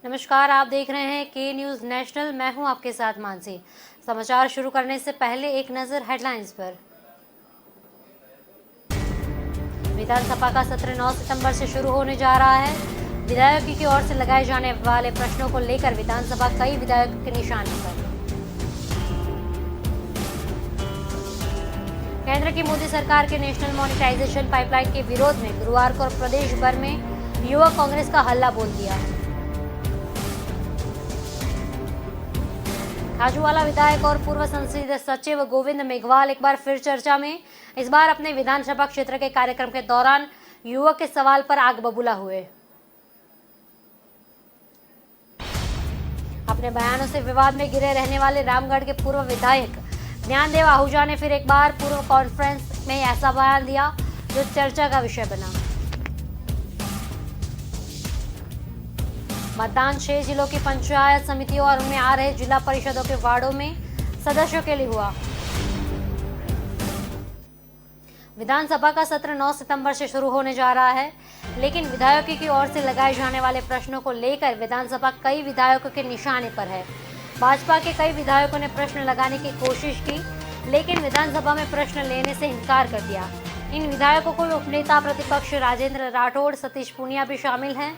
नमस्कार, आप देख रहे हैं के न्यूज़ नेशनल। मैं हूं आपके साथ मानसी। समाचार शुरू करने से पहले एक नज़र हेडलाइंस पर। विधानसभा का सत्र 9 सितंबर से शुरू होने जा रहा है। विधायकों की ओर से लगाए जाने वाले प्रश्नों को लेकर विधानसभा कई विधायकों के निशाने पर। केंद्र की मोदी सरकार के नेशनल मॉनिटाइजेशन पाइपलाइन के विरोध में गुरुवार को प्रदेश भर में युवा कांग्रेस का हल्ला बोल दिया। खाजूवाला विधायक और पूर्व संसदीय सचिव गोविंद मेघवाल एक बार फिर चर्चा में। इस बार अपने विधानसभा क्षेत्र के कार्यक्रम के दौरान युवक के सवाल पर आग बबूला हुए। अपने बयानों से विवाद में घिरे रहने वाले रामगढ़ के पूर्व विधायक ज्ञानदेव आहूजा ने फिर एक बार पूर्व कॉन्फ्रेंस में ऐसा बयान दिया जो चर्चा का विषय बना। मतदान 6 जिलों की पंचायत समितियों और उनमें आ रहे जिला परिषदों के वार्डों में सदस्यों के लिए हुआ। विधानसभा का सत्र 9 सितंबर से शुरू होने जा रहा है, लेकिन विधायकों की ओर से लगाए जाने वाले प्रश्नों को लेकर विधानसभा कई विधायकों के निशाने पर है। भाजपा के कई विधायकों ने प्रश्न लगाने की कोशिश की, लेकिन विधानसभा में प्रश्न लेने से इनकार कर दिया। इन विधायकों को उपनेता प्रतिपक्ष राजेंद्र राठौड़, सतीश पूनिया भी शामिल हैं।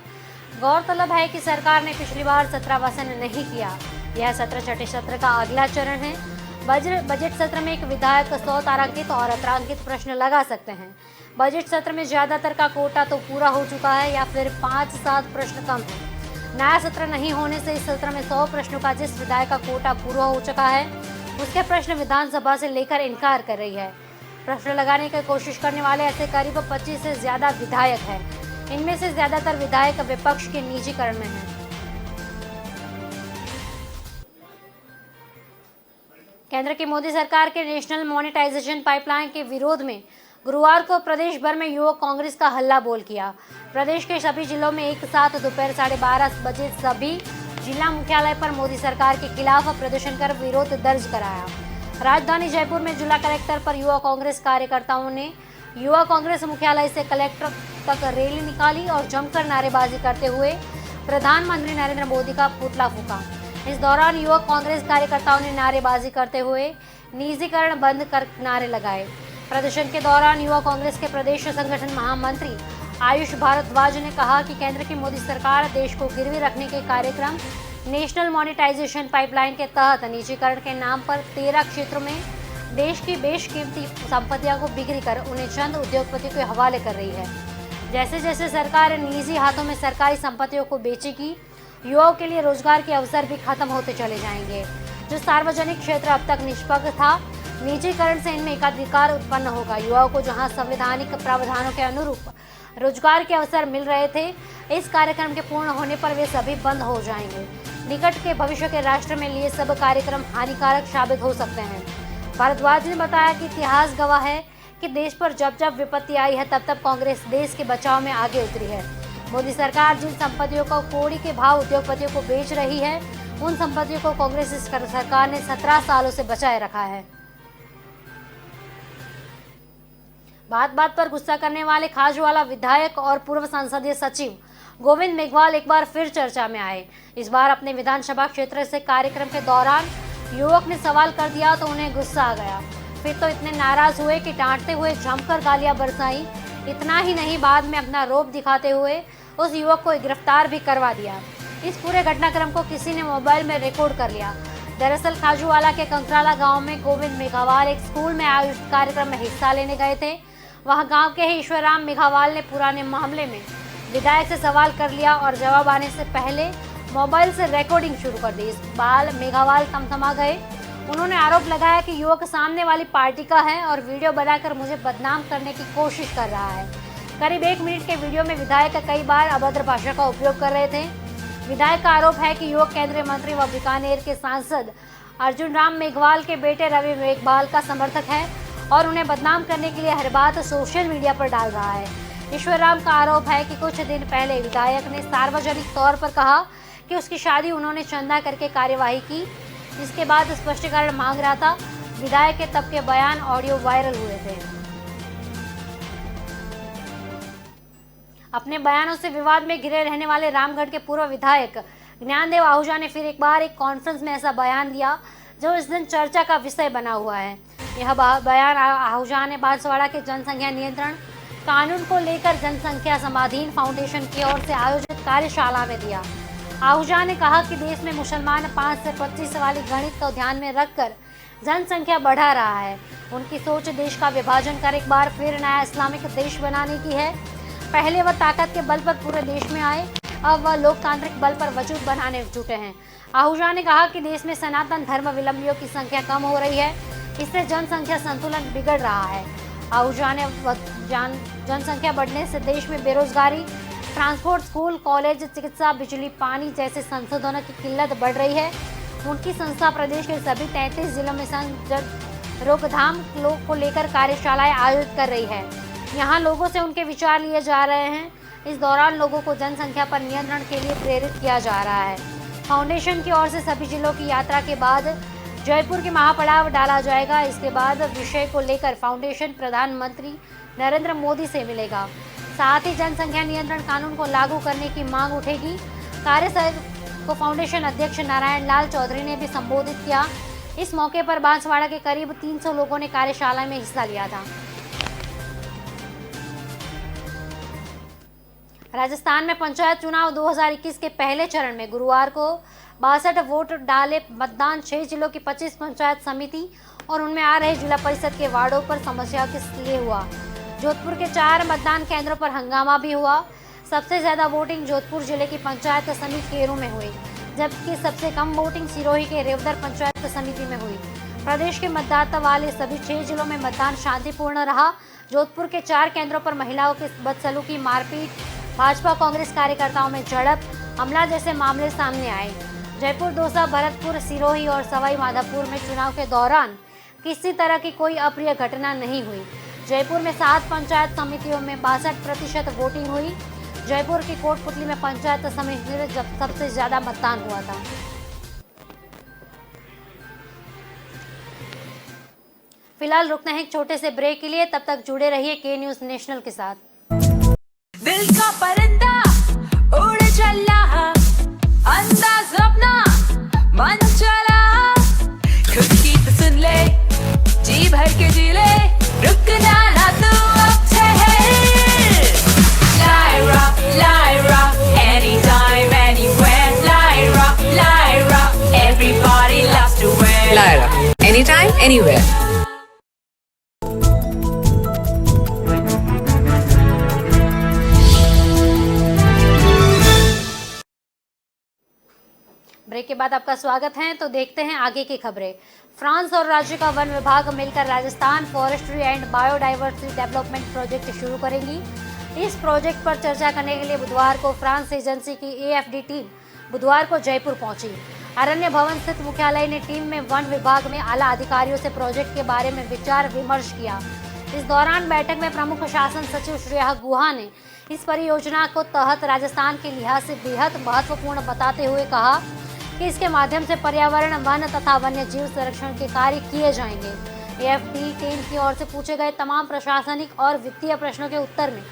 गौरतलब है कि सरकार ने पिछली बार सत्रावसान नहीं किया। यह सत्र छठे सत्र का अगला चरण है। बजट सत्र में एक विधायक 100 तारांकित और अतारांकित प्रश्न लगा सकते हैं। बजट सत्र में ज्यादातर का कोटा तो पूरा हो चुका है या फिर 5-7 प्रश्न कम है। नया सत्र नहीं होने से इस सत्र में 100 प्रश्नों का जिस विधायक का कोटा पूरा हो चुका है उसके प्रश्न विधानसभा से लेकर इनकार कर रही है। प्रश्न लगाने की कोशिश करने वाले ऐसे करीब 25 से ज्यादा विधायक हैं। इनमें से ज्यादातर विधायक विपक्ष के निजीकरण में हैं। केंद्र की मोदी सरकार के नेशनल मॉनिटाइजेशन पाइपलाइन के विरोध में गुरुवार को प्रदेश भर में युवक कांग्रेस का हल्ला बोल किया। प्रदेश के सभी जिलों में एक साथ दोपहर 12:30 बजे सभी जिला मुख्यालय पर मोदी सरकार के खिलाफ प्रदर्शन कर विरोध दर्ज कराया। राजधानी जयपुर में जिला कलेक्टर पर युवा कांग्रेस कार्यकर्ताओं ने युवा कांग्रेस मुख्यालय से कलेक्टर तक रैली निकाली और जमकर नारेबाजी करते हुए प्रधानमंत्री नरेंद्र मोदी का पुतला फूंका। इस दौरान युवा कांग्रेस कार्यकर्ताओं ने नारेबाजी करते हुए निजीकरण बंद कर नारे लगाए। प्रदर्शन के दौरान युवा कांग्रेस के प्रदेश संगठन महामंत्री आयुष भारद्वाज ने कहा कि केंद्र की मोदी सरकार देश को गिरवी रखने के कार्यक्रम नेशनल मॉनिटाइजेशन पाइपलाइन के तहत निजीकरण के नाम पर 13 क्षेत्रों में देश की बेशकीमती संपत्तियों को बिक्री कर उन्हें चंद उद्योगपतियों के हवाले कर रही है। जैसे जैसे सरकार निजी हाथों में सरकारी संपत्तियों को बेचेगी, युवाओं के लिए रोजगार के अवसर भी खत्म होते चले जाएंगे। जो सार्वजनिक क्षेत्र अब तक निष्पक्ष था, निजीकरण से इनमें एकाधिकार उत्पन्न होगा। युवाओं को जहां संवैधानिक प्रावधानों के अनुरूप रोजगार के अवसर मिल रहे थे, इस कार्यक्रम के पूर्ण होने पर वे सभी बंद हो जाएंगे। निकट के भविष्य के राष्ट्र में लिए सब कार्यक्रम हानिकारक साबित हो सकते हैं। भारद्वाज ने बताया कि इतिहास गवाह है कि देश पर जब जब विपत्ति आई है तब तब कांग्रेस देश के बचाव में आगे उतरी है। मोदी सरकार जिन संपत्तियों को कौड़ी के भाव उद्योगपतियों को बेच रही है, उन संपत्तियों को कांग्रेस सरकार ने 17 सालों से बचाए रखा है। बात बात पर गुस्सा करने वाले खाजूवाला विधायक और पूर्व संसदीय सचिव गोविंद मेघवाल एक बार फिर चर्चा में आए। इस बार अपने विधानसभा क्षेत्र से कार्यक्रम के दौरान युवक ने सवाल कर दिया तो उन्हें गुस्सा आ गया। फिर तो इतने नाराज हुए कि डांटते हुए जमकर गालियां बरसाई। इतना ही नहीं, बाद में अपना रौब दिखाते हुए उस युवक को गिरफ्तार भी करवा दिया। इस पूरे घटनाक्रम को किसी ने मोबाइल में रिकॉर्ड कर लिया। दरअसल खाजूवाला के कंकराला गांव में गोविंद मेघवाल एक स्कूल में आयोजित कार्यक्रम में हिस्सा लेने गए थे। वहां गांव के ही ईश्वरराम मेघवाल ने पुराने मामले में विधायक से सवाल कर लिया और जवाब आने से पहले मोबाइल से रिकॉर्डिंग शुरू कर दी। इस बार मेघवाल थमा गए। उन्होंने आरोप लगाया कि युवक सामने वाली पार्टी का है और वीडियो बनाकर मुझे बदनाम करने की कोशिश कर रहा है। करीब 1 मिनट के वीडियो में विधायक कई बार अभद्र भाषा का उपयोग कर रहे थे। विधायक का आरोप है कि युवक केंद्रीय मंत्री व बीकानेर के सांसद अर्जुन राम मेघवाल के बेटे रवि मेघवाल का समर्थक है और उन्हें बदनाम करने के लिए हर बात सोशल मीडिया पर डाल रहा है। ईश्वरराम का आरोप है कि कुछ दिन पहले विधायक ने सार्वजनिक तौर पर कहा कि उसकी शादी उन्होंने चंदा करके कार्यवाही की, जिसके बाद स्पष्टीकरण मांग रहा था। विधायक के तब के बयान ऑडियो वायरल हुए थे। अपने बयानों से विवाद में घिरे रहने वाले रामगढ़ के पूर्व विधायक ज्ञानदेव आहूजा ने फिर एक बार एक कॉन्फ्रेंस में ऐसा बयान दिया जो इस दिन चर्चा का विषय बना हुआ है। यह बयान आहूजा ने बांसवाड़ा के जनसंख्या नियंत्रण कानून को लेकर जनसंख्या समाधीन फाउंडेशन की ओर से आयोजित कार्यशाला में दिया। आहूजा ने कहा कि देश में मुसलमान 5 से 25 वाली गणित को ध्यान में रखकर जनसंख्या बढ़ा रहा है। उनकी सोच देश का विभाजन कर एक बार फिर नया इस्लामिक देश बनाने की है। पहले वह ताकत के बल पर पूरे देश में आए, अब वह लोकतांत्रिक बल पर वजूद बनाने जुटे हैं। आहूजा ने कहा कि देश में सनातन धर्मावलंबियों की संख्या कम हो रही है, इससे जनसंख्या संतुलन बिगड़ रहा है। आहूजा ने जनसंख्या बढ़ने से देश में बेरोजगारी, ट्रांसपोर्ट, स्कूल, कॉलेज, चिकित्सा, बिजली, पानी जैसे संसाधनों की किल्लत बढ़ रही है। उनकी संस्था प्रदेश के सभी 33 जिलों में रोकथाम को लेकर कार्यशालाएं आयोजित कर रही है। यहाँ लोगों से उनके विचार लिए जा रहे हैं। इस दौरान लोगों को जनसंख्या पर नियंत्रण के लिए प्रेरित किया जा रहा है। फाउंडेशन की ओर से सभी जिलों की यात्रा के बाद जयपुर के महापड़ाव डाला जाएगा। इसके बाद विषय को लेकर फाउंडेशन प्रधानमंत्री नरेंद्र मोदी से मिलेगा। साथ ही जनसंख्या नियंत्रण कानून को लागू करने की मांग उठेगी। कार्यशाला को फाउंडेशन अध्यक्ष नारायण लाल चौधरी ने भी संबोधित किया। इस मौके पर बांसवाड़ा के करीब 300 लोगों ने कार्यशाला में हिस्सा लिया था। राजस्थान में पंचायत चुनाव 2021 के पहले चरण में गुरुवार को 62 वोट डाले मतदान 6 जिलों की 25 पंचायत समिति और उनमें आ रहे जिला परिषद के वार्डों पर समस्या के लिए हुआ। जोधपुर के 4 मतदान केंद्रों पर हंगामा भी हुआ। सबसे ज्यादा वोटिंग जोधपुर जिले की पंचायत समिति केरू में हुई, जबकि सबसे कम वोटिंग सिरोही के रेवदर पंचायत समिति में हुई। प्रदेश के मतदाता वाले सभी 6 जिलों में मतदान शांतिपूर्ण रहा। जोधपुर के 4 केंद्रों पर महिलाओं के बदसलूकी, मारपीट, भाजपा कांग्रेस कार्यकर्ताओं में झड़प, हमला जैसे मामले सामने आए। जयपुर, दौसा, भरतपुर, सिरोही और सवाई माधोपुर में चुनाव के दौरान किसी तरह की कोई अप्रिय घटना नहीं हुई। जयपुर में 7 पंचायत समितियों में 62% वोटिंग हुई। जयपुर की कोटपुतली में पंचायत समिति में सबसे ज्यादा मतदान हुआ था। फिलहाल रुकते हैं एक छोटे से ब्रेक के लिए, तब तक जुड़े रहिए के न्यूज नेशनल के साथ। दिल का परिंदा उड़ चला, अंदाज अपना मन चला, खुद की तो सुन ले, जी भर के जी ले, रुकना ना तू अब ठहर। Lyra, anytime, anywhere. Lyra, everybody loves to wear. Lyra, anytime, anywhere. Break के बाद आपका स्वागत है। तो देखते हैं आगे की खबरें। फ्रांस और राज्य का वन विभाग मिलकर Rajasthan forestry and biodiversity development project शुरू करेंगी। इस प्रोजेक्ट पर चर्चा करने के लिए बुधवार को फ्रांस एजेंसी की AFD टीम बुधवार को जयपुर पहुंची। अरण्य भवन स्थित मुख्यालय ने टीम में वन विभाग में आला अधिकारियों से प्रोजेक्ट के बारे में विचार विमर्श किया। इस दौरान बैठक में प्रमुख शासन सचिव श्रेया गुहा ने इस परियोजना को तहत राजस्थान के लिहाज से बेहद महत्वपूर्ण बताते हुए कहा कि इसके माध्यम से पर्यावरण, वन तथा वन्य जीव संरक्षण के कार्य किए जाएंगे। AFD टीम की ओर से पूछे गए तमाम प्रशासनिक और वित्तीय प्रश्नों के उत्तर में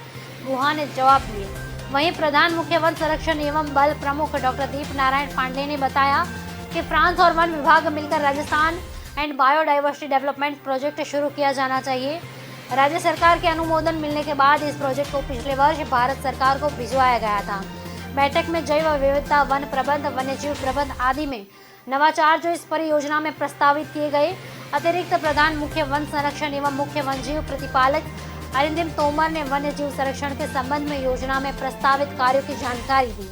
गुहा ने जवाब दिए। वहीं प्रधान मुख्य वन संरक्षण एवं बल प्रमुख डॉक्टर दीप नारायण पांडे ने बताया कि फ्रांस और वन विभाग मिलकर Rajasthan and biodiversity development project शुरू किया जाना चाहिए। राज्य सरकार के अनुमोदन मिलने के बाद इस प्रोजेक्ट को पिछले वर्ष भारत सरकार को भिजवाया गया था। बैठक में जैव विविधता, वन प्रबंध, वन्यजीव प्रबंध आदि में नवाचार जो इस परियोजना में प्रस्तावित किए गए। अतिरिक्त प्रधान मुख्य वन संरक्षण एवं मुख्य वन्यजीव प्रतिपालक अरिंदम तोमर ने वन्यजीव संरक्षण के संबंध में योजना में प्रस्तावित कार्यों की जानकारी दी।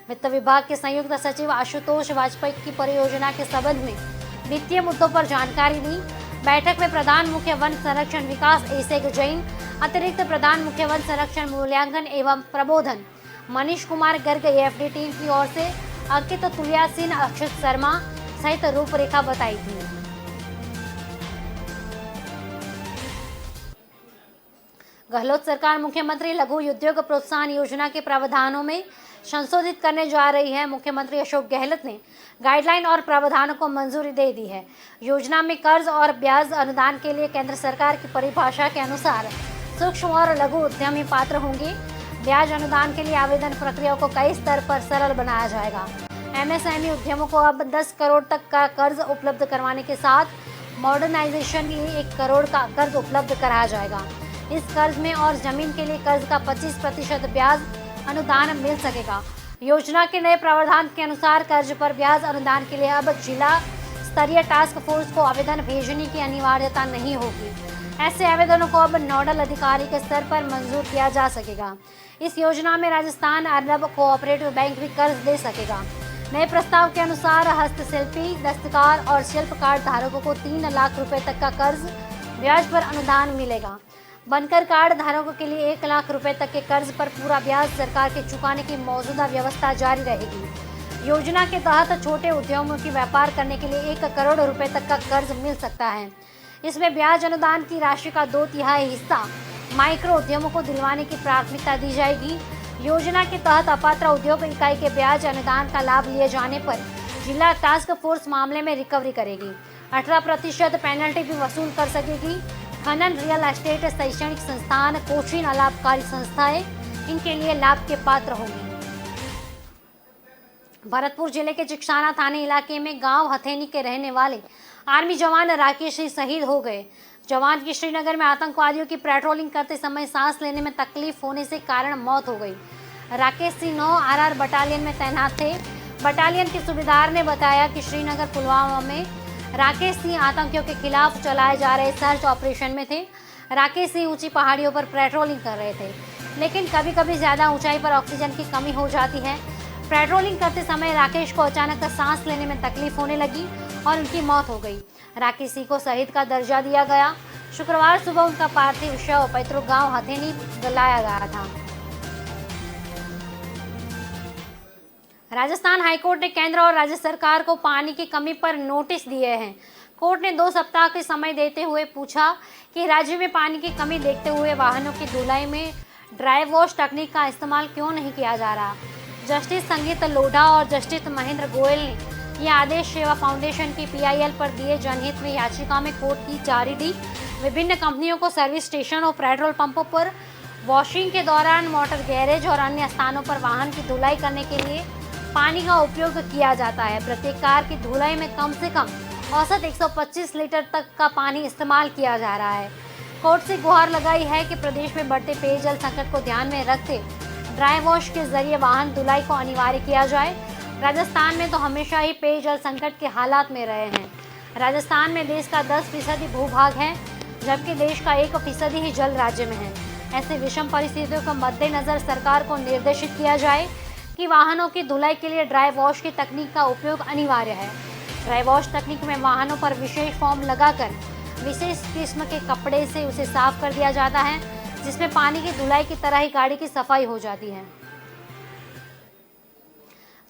वित्त विभाग के संयुक्त सचिव आशुतोष वाजपेयी की परियोजना के संबंध में वित्तीय मुद्दों पर जानकारी दी। बैठक में प्रधान मुख्य वन संरक्षण विकास एसेग जैन, अतिरिक्त प्रधान मुख्य वन संरक्षण मूल्यांकन एवं प्रबोधन मनीष कुमार गर्ग, AFD टीम की ओर से अंकित तुलियासीन, अक्षित शर्मा सहित रूपरेखा बताई थी। गहलोत सरकार मुख्यमंत्री लघु उद्योग प्रोत्साहन योजना के प्रावधानों में संशोधित करने जा रही है। मुख्यमंत्री अशोक गहलोत ने गाइडलाइन और प्रावधानों को मंजूरी दे दी है। योजना में कर्ज और ब्याज अनुदान के लिए केंद्र सरकार की परिभाषा के अनुसार सूक्ष्म और लघु उद्यमी पात्र होंगे। ब्याज अनुदान के लिए आवेदन प्रक्रिया को कई स्तर पर सरल बनाया जाएगा। एमएसएमई उद्यमों को अब 10 करोड़ तक का कर्ज उपलब्ध करवाने के साथ मॉडर्नाइजेशन के लिए 1 करोड़ का कर्ज उपलब्ध कराया जाएगा। इस कर्ज में और जमीन के लिए कर्ज का 25% ब्याज अनुदान मिल सकेगा। योजना के नए प्रावधान के अनुसार कर्ज पर ब्याज अनुदान के लिए अब जिला स्तरीय टास्क फोर्स को आवेदन भेजने की अनिवार्यता नहीं होगी। ऐसे आवेदनों को अब नोडल अधिकारी के स्तर पर मंजूर किया जा सकेगा। इस योजना में राजस्थान अर्बन कोऑपरेटिव बैंक भी कर्ज दे सकेगा। नए प्रस्ताव के अनुसार हस्तशिल्पी, दस्तकार और शिल्पकार धारकों को 3 लाख रुपए तक का कर्ज ब्याज पर अनुदान मिलेगा। बनकर कार्ड धारकों के लिए 1 लाख रुपए तक के कर्ज पर पूरा ब्याज सरकार के चुकाने की मौजूदा व्यवस्था जारी रहेगी। योजना के तहत छोटे उद्यमों की व्यापार करने के लिए 1 करोड़ रुपए तक का कर्ज मिल सकता है। इसमें ब्याज अनुदान की राशि का 2/3 हिस्सा माइक्रो उद्यमों को दिलवाने की प्राथमिकता दी जाएगी। योजना के तहत अपात्र उद्योग इकाई के ब्याज अनुदान का लाभ लिए जाने पर जिला टास्क फोर्स मामले में रिकवरी करेगी। 18% पेनल्टी भी वसूल कर सकेगी। खनन, रियल एस्टेट, शैक्षणिक संस्थान, कोचिंग, अलाभकारी संस्थाएं इनके लिए लाभ के पात्र होंगी। भरतपुर जिले के चिकसाना थाने इलाके में गांव हथेनी के रहने वाले आर्मी जवान राकेश सिंह शहीद हो गए। जवान की श्रीनगर में आतंकवादियों की पेट्रोलिंग करते समय सांस लेने में तकलीफ होने से कारण मौत हो गई। राकेश सिंह 9 RR बटालियन में तैनात थे। बटालियन के सूबेदार ने बताया कि श्रीनगर पुलवामा में राकेश सिंह आतंकियों के खिलाफ चलाए जा रहे सर्च ऑपरेशन में थे। राकेश सिंह ऊंची पहाड़ियों पर पेट्रोलिंग कर रहे थे, लेकिन कभी कभी ज़्यादा ऊंचाई पर ऑक्सीजन की कमी हो जाती है। पेट्रोलिंग करते समय राकेश को अचानक सांस लेने में तकलीफ होने लगी और उनकी मौत हो गई। राकेश सिंह को शहीद का दर्जा दिया गया। शुक्रवार सुबह उनका पार्थिव शव पैतृक गांव हथेनी लाया गया था। राजस्थान हाईकोर्ट ने केंद्र और राज्य सरकार को पानी की कमी पर नोटिस दिए हैं। कोर्ट ने 2 सप्ताह के समय देते हुए पूछा कि राज्य में पानी की कमी देखते हुए वाहनों की धुलाई में ड्राई वॉश तकनीक का इस्तेमाल क्यों नहीं किया जा रहा। जस्टिस संगीत लोढ़ा और जस्टिस महेंद्र गोयल ने यह आदेश सेवा फाउंडेशन की PIL पर दिए जनहित में याचिका में कोर्ट की जारी दी। विभिन्न कंपनियों को सर्विस स्टेशन और पेट्रोल पंपों पर वॉशिंग के दौरान मोटर गैरेज और अन्य स्थानों पर वाहन की धुलाई करने के लिए पानी का उपयोग किया जाता है। प्रत्येक कार की धुलाई में कम से कम औसत 125 लीटर तक का पानी इस्तेमाल किया जा रहा है। कोर्ट से गुहार लगाई है कि प्रदेश में बढ़ते पेयजल संकट को ध्यान में रखते ड्राई वॉश के जरिए वाहन धुलाई को अनिवार्य किया जाए। राजस्थान में तो हमेशा ही पेयजल संकट के हालात में रहे हैं। राजस्थान में देश का 10% भूभाग है, जबकि देश का 1% ही जल राज्य में है। ऐसे विषम परिस्थितियों को मद्देनजर सरकार को निर्देशित किया जाए कि वाहनों की धुलाई के लिए ड्राई वॉश की तकनीक का उपयोग अनिवार्य है। ड्राई वॉश तकनीक में वाहनों पर विशेष फोम लगाकर विशेष किस्म के कपड़े से उसे साफ कर दिया जाता है, जिसमें पानी की धुलाई की तरह ही गाड़ी की सफाई हो जाती है।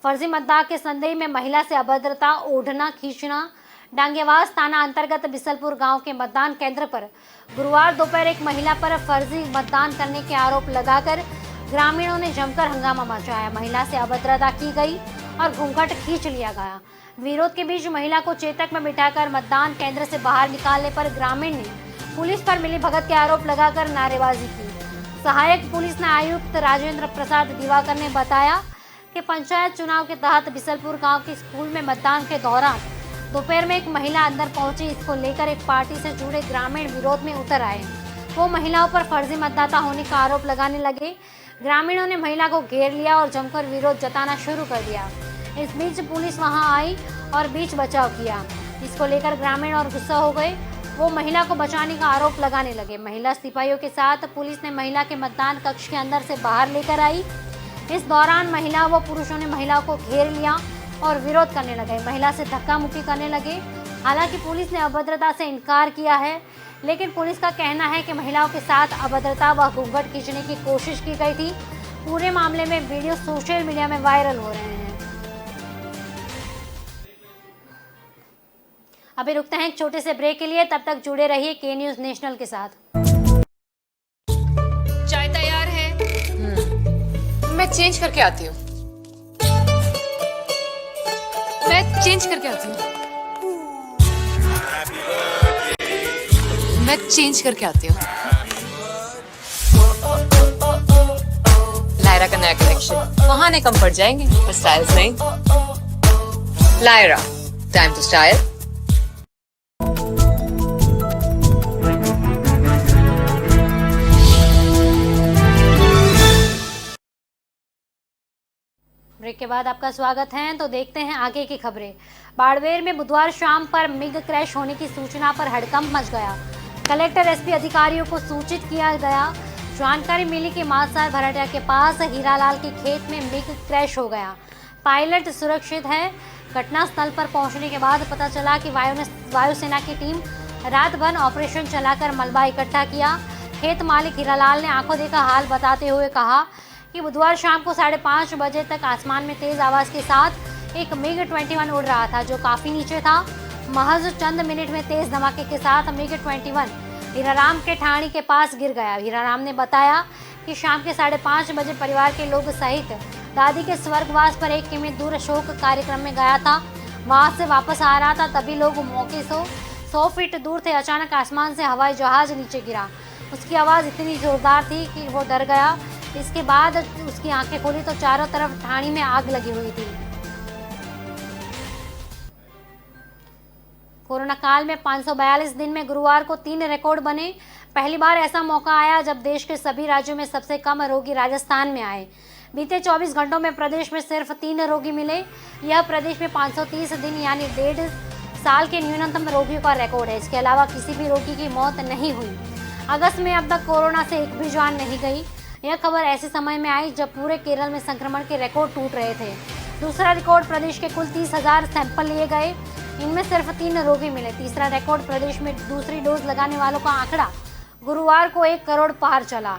फर्जी मतदान के संदेह में महिला से अभद्रता, ओढ़ना खींचना। डांगेवास थाना अंतर्गत बिसलपुर गांव के मतदान केंद्र पर गुरुवार दोपहर एक महिला पर फर्जी मतदान करने के आरोप लगाकर ग्रामीणों ने जमकर हंगामा मचाया। महिला से अभद्रता की गई और घूंघट खींच लिया गया। विरोध के बीच महिला को चेतक में बिठाकर मतदान केंद्र से बाहर निकालने पर ग्रामीण ने पुलिस पर मिलीभगत के आरोप लगाकर नारेबाजी की। सहायक पुलिस आयुक्त राजेंद्र प्रसाद दिवाकर ने बताया कि पंचायत चुनाव के तहत बिसलपुर गांव के स्कूल में मतदान के दौरान दोपहर में एक महिला अंदर पहुंची। इसको लेकर एक पार्टी से जुड़े ग्रामीण विरोध में उतर आए। वो महिलाओं पर फर्जी मतदाता होने का आरोप लगाने लगे। ग्रामीणों ने महिला को घेर लिया और जमकर विरोध जताना शुरू कर दिया। इस बीच पुलिस वहां आई और बीच बचाव किया। इसको लेकर ग्रामीण और गुस्सा हो गए। वो महिला को बचाने का आरोप लगाने लगे। महिला सिपाहियों के साथ पुलिस ने महिला के मतदान कक्ष के अंदर से बाहर लेकर आई। इस दौरान महिला व पुरुषों ने महिला को घेर लिया और विरोध करने लगे। महिला से धक्का मुक्की करने लगे। हालांकि पुलिस ने अभद्रता से इनकार किया है, लेकिन पुलिस का कहना है कि महिलाओं के साथ अभद्रता व घूंघट खींचने की कोशिश की गई थी। पूरे मामले में वीडियो सोशल मीडिया में वायरल हो रहे हैं। अभी रुकते हैं एक छोटे से ब्रेक के लिए, तब तक जुड़े रहिए के न्यूज नेशनल के साथ। चाय तैयार है। मैं चेंज करके आती हूँ। मैं चेंज करके आती हूँ। मैं चेंज करके आती हूँ। लायरा का नया कलेक्शन, बहाने कम पड़ जाएंगे पर स्टाइल्स नहीं। Lyra, time to style. Break के बाद आपका स्वागत है। तो देखते हैं आगे की खबरें। बाड़मेर में बुधवार शाम पर मिग क्रैश होने की सूचना पर हड़कंप मच गया। कलेक्टर एसपी अधिकारियों को सूचित किया गया। जानकारी मिली कि मालसार भराटिया के पास हीरालाल के खेत में मिग क्रैश हो गया। पायलट सुरक्षित है। घटना स्थल पर पहुंचने के बाद पता चला कि वायुसेना की टीम रात भर ऑपरेशन चलाकर मलबा इकट्ठा किया। खेत मालिक हीरालाल ने आंखों देखा हाल बताते हुए कहा कि बुधवार शाम को 5:30 बजे तक आसमान में तेज आवाज के साथ एक मिग 21 उड़ रहा था, जो काफी नीचे था। महज चंद मिनट में तेज धमाके के साथ मिग 21 हीराराम के ठाणी के पास गिर गया। हीराराम ने बताया कि शाम के 5:30 बजे परिवार के लोग सहित दादी के स्वर्गवास पर 1 किमी दूर शोक कार्यक्रम में गया था। वहां से वापस आ रहा था, तभी लोग मौके से 100 फीट दूर थे। अचानक आसमान से हवाई जहाज नीचे गिरा। उसकी आवाज़ इतनी जोरदार थी कि वो डर गया। इसके बाद उसकी आंखें खोली तो चारों तरफ ठाणी में आग लगी हुई थी। कोरोना काल में 542 दिन में गुरुवार को 3 रिकॉर्ड बने। पहली बार ऐसा मौका आया जब देश के सभी राज्यों में सबसे कम रोगी राजस्थान में आए। बीते 24 घंटों में प्रदेश में सिर्फ 3 रोगी मिले। यह प्रदेश में 530 दिन यानी 1.5 साल के न्यूनतम रोगियों का रिकॉर्ड है। इसके अलावा किसी भी रोगी की मौत नहीं हुई। अगस्त में अब तक कोरोना से एक भी जान नहीं गई। यह खबर ऐसे समय में आई जब पूरे केरल में संक्रमण के रिकॉर्ड टूट रहे थे। दूसरा रिकॉर्ड प्रदेश के कुल 30,000 सैंपल लिए गए, इनमें सिर्फ 3 रोगी मिले। तीसरा रिकॉर्ड प्रदेश में दूसरी डोज लगाने वालों का आंकड़ा गुरुवार को 1 करोड़ पार चला।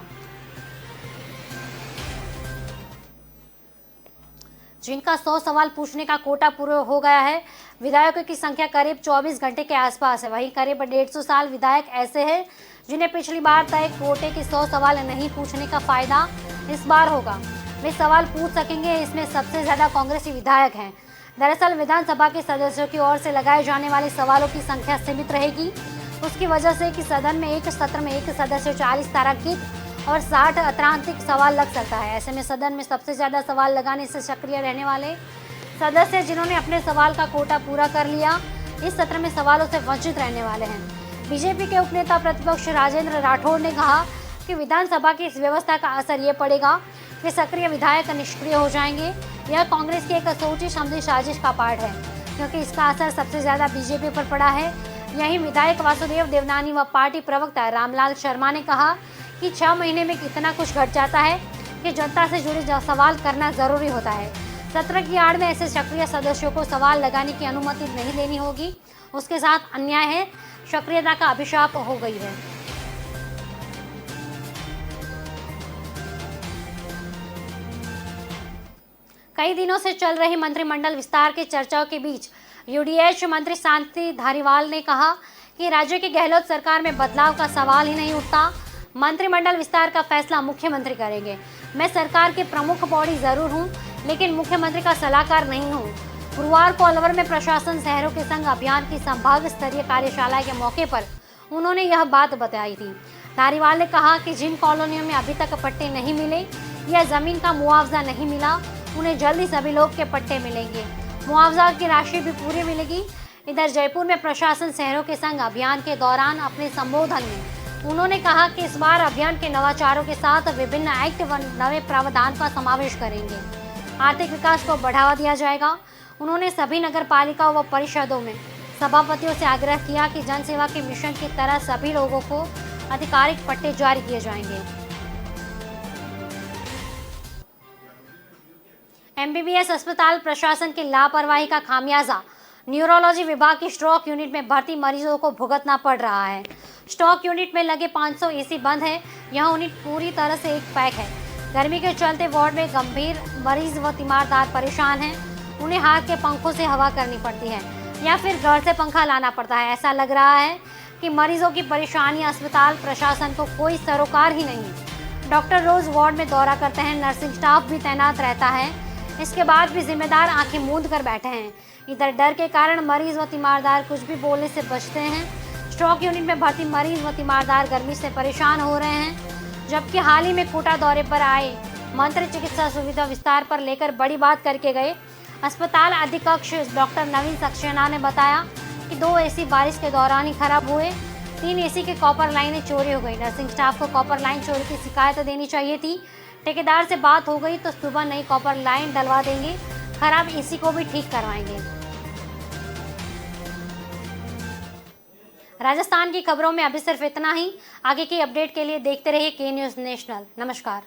जिनका 100 सवाल पूछने का कोटा पूरा हो गया है, विधायकों की संख्या करीब 24 घंटे के आसपास है। वहीं करीब 150 साल विधायक ऐसे हैं जिन्हें पिछली बार तय कोटे के 100 सवाल नहीं पूछने का फायदा इस बार होगा। वे सवाल पूछ सकेंगे। इसमें सबसे ज्यादा कांग्रेसी विधायक हैं। दरअसल विधानसभा के सदस्यों की ओर से लगाए जाने वाले सवालों की संख्या सीमित रहेगी। उसकी वजह से कि सदन में एक सत्र में एक सदस्य 40 तारांकित और 60 अत्रांतिक सवाल लग सकता है। ऐसे में सदन में सबसे ज्यादा सवाल लगाने से सक्रिय रहने वाले सदस्य जिन्होंने अपने सवाल का कोटा पूरा कर लिया, इस सत्र में सवालों से वंचित रहने वाले हैं। बीजेपी के उपनेता प्रतिपक्ष राजेंद्र राठौड़ ने कहा कि विधानसभा की इस व्यवस्था का असर ये पड़ेगा कि सक्रिय विधायक निष्क्रिय हो जाएंगे। यह कांग्रेस की एक सोची समझी साजिश का पार्ट है, क्योंकि इसका असर सबसे ज्यादा बीजेपी पर पड़ा है। यही विधायक वासुदेव देवनानी व पार्टी प्रवक्ता रामलाल शर्मा ने कहा कि 6 महीने में इतना कुछ घट जाता है कि जनता से जुड़े सवाल करना जरूरी होता है। सत्र की आड़ में ऐसे सक्रिय सदस्यों को सवाल लगाने की अनुमति नहीं देनी होगी। उसके साथ अन्याय है, सक्रियता का अभिशाप हो गई है। कई दिनों से चल रही मंत्रिमंडल विस्तार की चर्चाओं के बीच यूडीएच मंत्री शांति धारीवाल ने कहा कि राज्य की गहलोत सरकार में बदलाव का सवाल ही नहीं उठता। मंत्रिमंडल विस्तार का फैसला मुख्यमंत्री करेंगे। मैं सरकार के प्रमुख बॉडी जरूर हूं, लेकिन मुख्यमंत्री का सलाहकार नहीं हूं। गुरुवार को अलवर में प्रशासन शहरों के संग अभियान की संभाग स्तरीय कार्यशाला के मौके पर उन्होंने यह बात बताई थी। धारीवाल ने कहा कि जिन कॉलोनियों में अभी तक पट्टे नहीं मिले या जमीन का मुआवजा नहीं मिला, उन्हें जल्दी सभी लोग के पट्टे मिलेंगे। मुआवजा की राशि भी पूरी मिलेगी। इधर जयपुर में प्रशासन शहरों के संग अभियान के दौरान अपने संबोधन में उन्होंने कहा कि इस बार अभियान के नवाचारों के साथ विभिन्न एक्ट व नए प्रावधान का समावेश करेंगे। आर्थिक विकास को बढ़ावा दिया जाएगा। उन्होंने सभी नगर पालिकाओं व परिषदों में सभापतियों से आग्रह किया कि जन सेवा के मिशन की तरह सभी लोगों को आधिकारिक पट्टे जारी किए जाएंगे। एमबीबीएस अस्पताल प्रशासन की लापरवाही का खामियाजा न्यूरोलॉजी विभाग की स्ट्रोक यूनिट में भर्ती मरीजों को भुगतना पड़ रहा है। स्ट्रोक यूनिट में लगे 500 एसी बंद है। यह यूनिट पूरी तरह से एक पैक है। गर्मी के चलते वार्ड में गंभीर मरीज व तीमारदार परेशान हैं। उन्हें हाथ के पंखों से हवा करनी पड़ती है या फिर घर से पंखा लाना पड़ता है। ऐसा लग रहा है कि मरीजों की परेशानी अस्पताल प्रशासन को कोई सरोकार ही नहीं। डॉक्टर रोज वार्ड में दौरा करते हैं, नर्सिंग स्टाफ भी तैनात रहता है। इसके बाद भी जिम्मेदार आंखें मूंद कर बैठे हैं। इधर डर के कारण मरीज व तीमारदार कुछ भी बोलने से बचते हैं। स्ट्रोक यूनिट में भर्ती मरीज व तीमारदार गर्मी से परेशान हो रहे हैं। जबकि हाल ही में कोटा दौरे पर आए मंत्री चिकित्सा सुविधा विस्तार पर लेकर बड़ी बात करके गए। अस्पताल अधीक्षक डॉक्टर नवीन सक्सेना ने बताया कि 2 एसी बारिश के दौरान ही खराब हुए। 3 एसी के कॉपर लाइनें चोरी हो गई। नर्सिंग स्टाफ को कॉपर लाइन चोरी की शिकायत देनी चाहिए थी। ठेकेदार से बात हो गई तो सुबह नई कॉपर लाइन डलवा देंगे। खराब एसी को भी ठीक करवाएंगे। राजस्थान की खबरों में अभी सिर्फ इतना ही। आगे की अपडेट के लिए देखते रहिए के न्यूज़ नेशनल। नमस्कार।